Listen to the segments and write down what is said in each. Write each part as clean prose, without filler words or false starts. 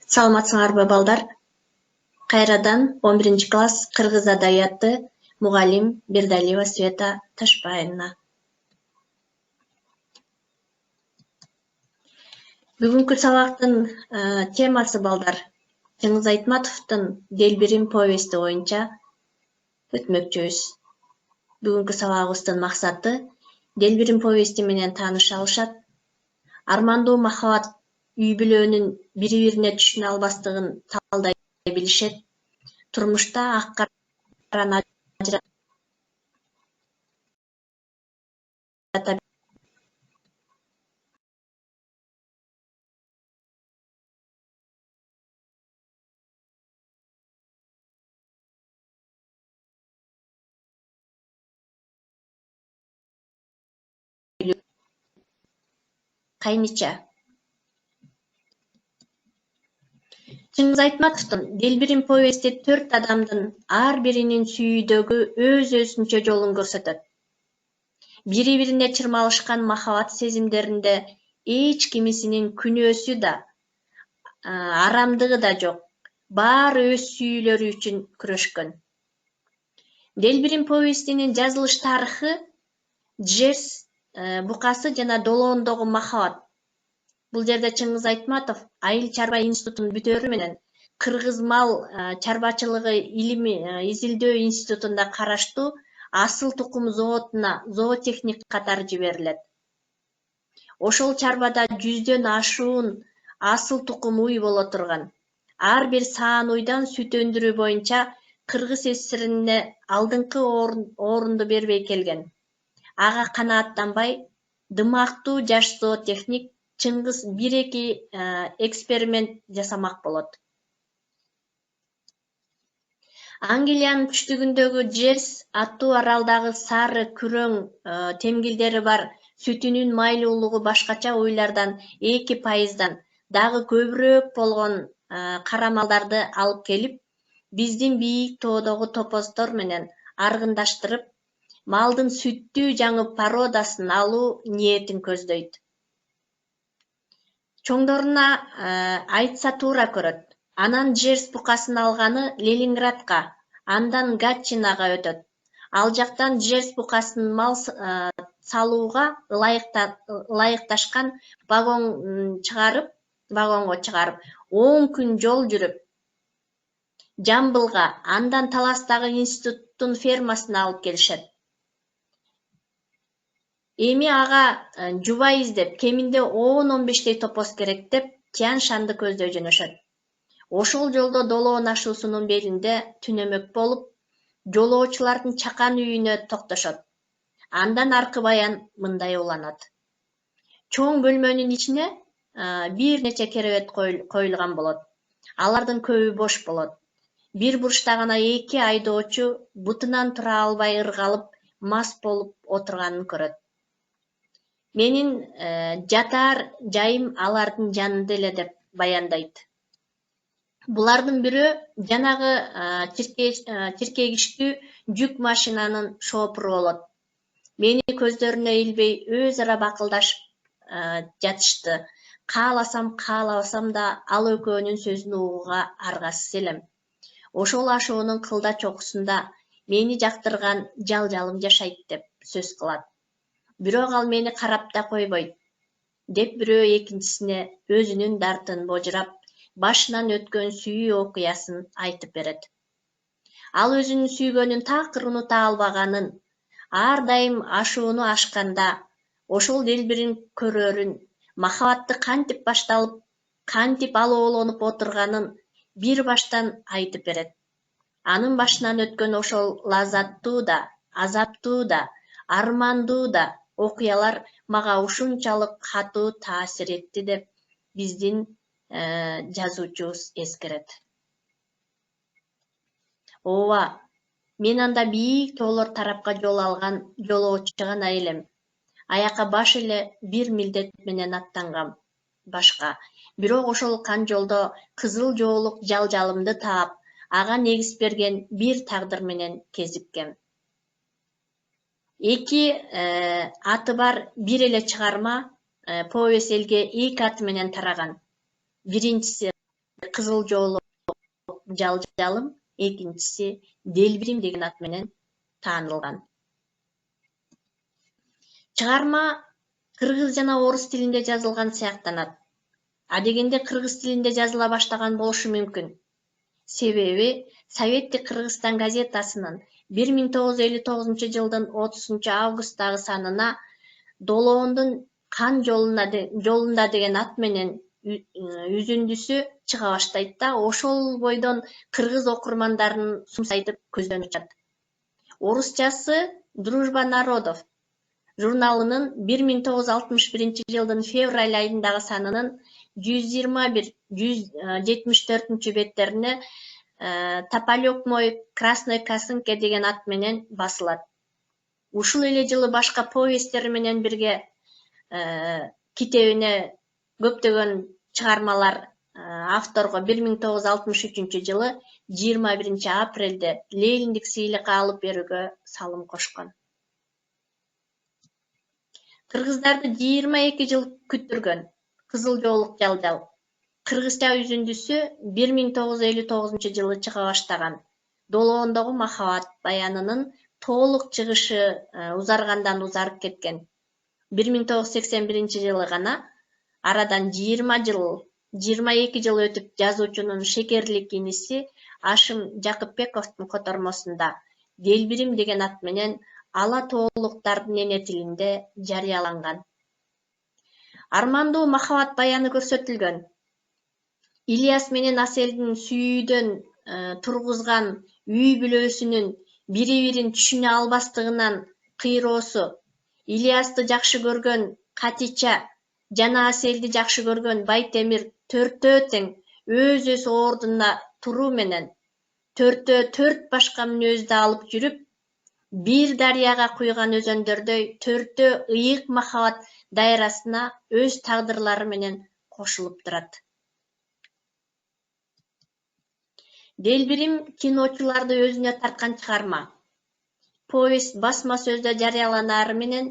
Саламатсыңарбы балдар? Кайрадан 11 класс кыргыз адабияты мугалим Бердалиева Света Ташбаевна. Бүгүнкү сабактын темасы балдар Чыңгыз Айтматовдун Делбирим повести боюнча өтмөкчүбүз. Бүгүнкү сабагыбыздын максаты Делбирим повести менен тааныша алышат, армандуу махабат үй бүлөнүн бири-бирине түшүнө албастыгын талдай билишет, турмушта ак караны ажырата билүү. Кайныча. Чыңгыз Айтматовдун Делбирим повести 4 адамдын ар биринин сүйүүдөгү өз-өзүнчө жолун көрсөтөт. Бири-бирине чырмалышкан махабат сезимдеринде эч кимисинин күнөөсү да, арамдыгы да жок. Баары өз сүйүүлөрү үчүн күрөшкөн. Делбирим повестинин жазылыш тарыхы Джерс букасы жана долоондогу махабат. Бул жерде Чыңгыз Айтматов айыл чарба институтун бүтөөрү менен Кыргыз мал чарбачылыгы илими изилдөө институтунда караштуу асыл тукум зоотуна зоотехник катары жиберилет. Ошол чарбада 100дөн ашуун асыл тукум уй боло турган. Ар бир саан уйдан сүт өндүрүү боюнча Кыргыз СССРине алдыңкы орунду бербей келген. Ага канааттанбай, дымактуу жаш зоотехник Чыңгыз 1-2 эксперимент жасамак болот. Англиянын түштүгүндөгү Джерс аттуу аралдагы сары күрөң темгилдери бар сүтүнүн майлуулугу башкача уйлардан 2%дан дагы көбүрөөк болгон карамалдарды алып келип, биздин бийик тоодогу топоздор менен аргындаштырып, малдын сүттүү жаңы породасын алуу ниетин көздөйт. Чоңдоруна айтса туура көрөт. Анан Джерс букасын алганы Ленинградка, андан Гатчинага өтөт. Ал жактан Джерс букасын мал салууга ылайыкташкан вагонго чыгарып, 10 күн жол жүрүп, Жамбылга, андан Таластагы институттун фермасына алып келишет. Эми ага жуба издеп, кеминде 10-15 топоз керек деп Тянь Шанды көздөй жөнөшөт. Ошол жолдо долоон ашуусунун белинде түнөмөк болуп, жолоочулардын чакан үйүнө токтошот. Андан аркы баян мындай уланат. Чоң бөлмөнүн ичине бир нече керебет коюлган болот. Алардын көбү бош болот. Бир бурчта гана 2 айдоочу бутунан тура албай ыргалып, мас болуп отурганын көрөт. Менин жатаар жайым алардын жанында эле деп баяндайт. Булардын бирөө жанагы чиркегичтүү жүк машинанын шоопуру болот. Мени көздөрүнө илбей өз ара бакылдашып жатышты. Кааласам, каалабасам да ал экөөнүн сөзүн угууга аргасыз элем. Ошол ашуунун кылда чокусунда мени жактырган жалжалым жашайт деп сөз кылат. Бирок ал мени карап да койбойт, деп бирөө экинчисине өзүнүн дартын божурап, башынан өткөн сүйүү окуясын айтып берет. Ал өзүнүн сүйгөнүн такыр унута албаганын, ар дайым ашууну ашканда, ошол Делбирим көрөрүн, махабатты кантип башталып, кантип алоолонуп отурганын бир баштан айтып берет. Анын башынан өткөн ошол лаззаттуу да, азаптуу да, армандуу да окуялар мага ушунчалык катуу таасир этти деп биздин жазуучубуз эскерет. Ооба, мен анда бийик тоолор тарапка жол алган жолоочу гана элем. Аяка баш эле бир милдет менен аттангам башка. Бирок ошол кан жолдо кызыл жоолук жалжалымды таап, ага негиз берген бир тагдыр менен кезиккем. 2 аты бар бир эле чыгарма повесть элге 2 аты менен тараган. Биринчиси Кызыл жоолук жалжалым, экинчиси Делбирим деген ат менен таанылган. Чыгарма кыргыз жана орус тилинде жазылган сыяктанат. Адегенде кыргыз тилинде жазыла баштаган болушу мүмкүн. Себеби Советтик Кыргызстан газетасынын 1959-жылдын 30-августтагы санына Долоондун кан жолунда деген ат менен үзүндүсү чыга баштайт да, ошол бойдон кыргыз окурмандарын сумсайтып көздөн учат. Орусчасы Дружба народов журналынын 1961-жылдын февраль айындагы санынын 121-174 беттерине Тополек мой красной косынке деген ат менен басылат. Ушул эле жылы башка повесттери менен бирге китебине көптөгөн чыгармалар авторго 1963-жылы 21-апрелде Лениндик сыйлыкка алып берүүгө салым кошкон. Кыргыздарды 22 жыл күттүргөн Кызыл жоолук жалжал кыргызча үзүндүсү 1959-жылы чыга баштаган Долоондогу махабат баянынын толук чыгышы узаргандан узарып кеткен. 1981-жылы гана арадан 22 жыл өтүп жазуучунун шекерлик иниси Ашым Жакыпбековдун котормосунда Делбирим деген ат менен ала тоолуктардын эне тилинде жарыяланган. Армандуу махабат баяны көрсөтүлгөн. Ильяс менен Аселдин сүйүүдөн тургузган үй бүлөсүнүн бири-бирин түшүнө албастыгынан кыйроосу, Ильясты жакшы көргөн Катича жана Аселди жакшы көргөн Байтемир төртөө тең өз ордуна туруу менен төртөө төрт башка мүнөздү алып жүрүп, бир дарыяга куйган өзөндөрдөй төртөө ыйык махабат дайрасына өз тагдырлары менен кошулуп турат. Делбирим киночуларды өзүнө тарткан чыгарма. Повесть басма сөздө жарыяланары менен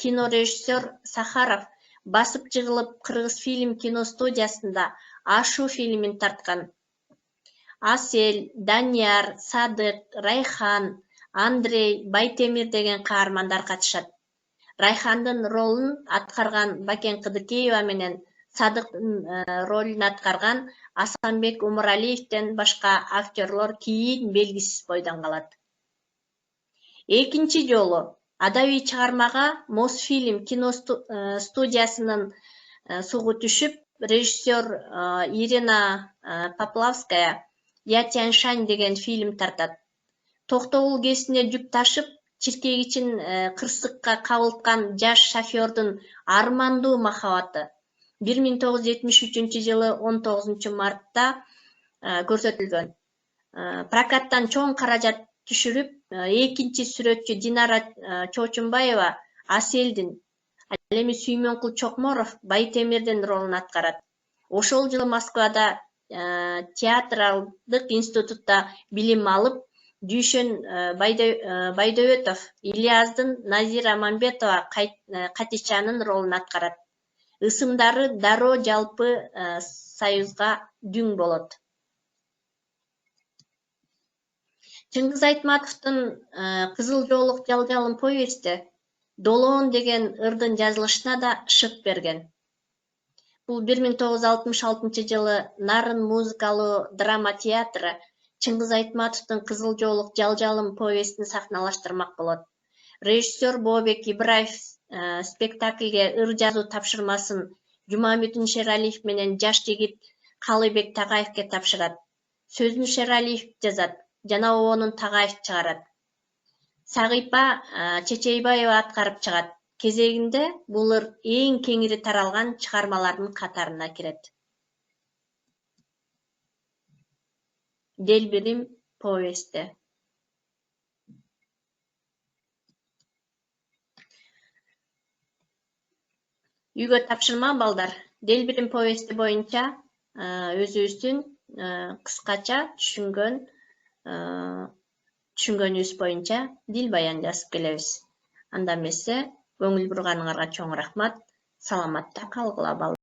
кинорежиссер Сахаров басып чыгылып Кыргыз фильм киностудиясында Ашу фильмин тарткан. Асел, Данияр, Садык, Райхан, Андрей, Байтемир деген каармандар катышат. Райхандын ролун аткарган Бакен Кыдыкеева менен Садыктын ролун аткарган Асанбек Умуралиевден башка актерлор кийин белгисиз бойдон калат. Экинчи жолу адабий чыгармага Мосфильм киностудиясынын сугу түшүп, режиссер Ирина Поплавская «Я Тяньшань» деген фильм тартат. Токтогул КЭСине жүк ташып, чиркегичин кырсыкка кабылткан жаш шофердун армандуу махабаты 1973-жылы 19 мартта көрсөтүлгөн. Прокаттан чоң каражат түшүрүп, экинчи сүрөтчү Динара Чочунбаева Аселдин, ал эми Сүймөнкул Чокморов Байтемирдин ролун аткарат. Ошол жылы Москвада театралдык институтта билим алып, Дүйшөн Байдөбөтов Ильяздын, Назира Мамбетова Катичанын ролун аткарат. Ысымдары дароо жалпы союзга дүң болот. Чыңгыз Айтматовдун Кызыл жоолук жалжалым повести Долоон деген ырдын жазылышына да шык берген. Бул 1966-жылы Нарын музыкалуу драма театры Чыңгыз Айтматовдун Кызыл жоолук жалжалым повестин сахналаштырмак болот. Режиссер Бообек Ибраев спектаклге ыр жазуу тапшырмасын Жумамүтүн Шералиев менен жаш жигит Калыбек Тагаевке тапшырат. Сөзүн Шералиев жазат, жана обонун Тагаев чыгарат. Сагыйпа Чечейбаева аткарып чыгат. Кезегинде бул ыр эң кеңири таралган чыгармалардын катарына кирет. Делбирим повести. Үйгө тапшырма балдар. Делбирим повести боюнча өзүбүздүн кыскача түшүнгөнүбүз боюнча дил баян жазып келебиз. Анда эмесе, көңүл бурганыңарга чоң рахмат. Саламатта калгыла балдар.